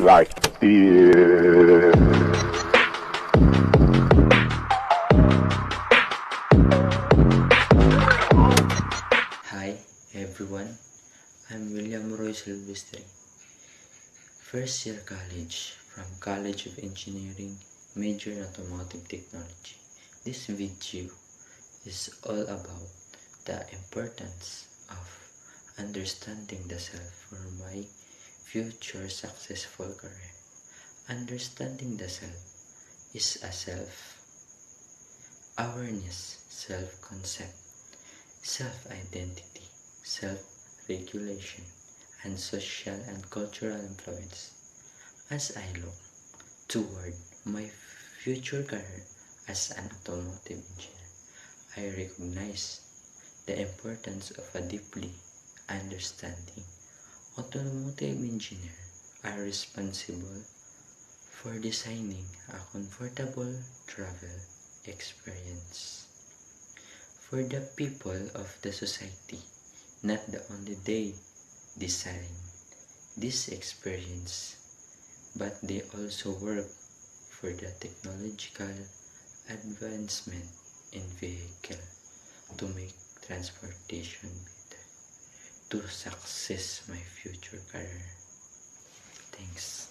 Like, Hi everyone, I'm William Roy Silvestre, first year college from College of Engineering, major in Automotive Technology. This video is all about the importance of understanding the self for my future successful career. Understanding the self is a self-awareness, self-concept, self-identity, self-regulation, and social and cultural influence. As I look toward my future career as an automotive engineer, I recognize the importance of a deeply understanding automotive engineer are responsible for designing a comfortable travel experience for the people of the society, not the only they design this experience, but they also work for the technological advancement in vehicle to make transportation better, to success my future career. Thanks.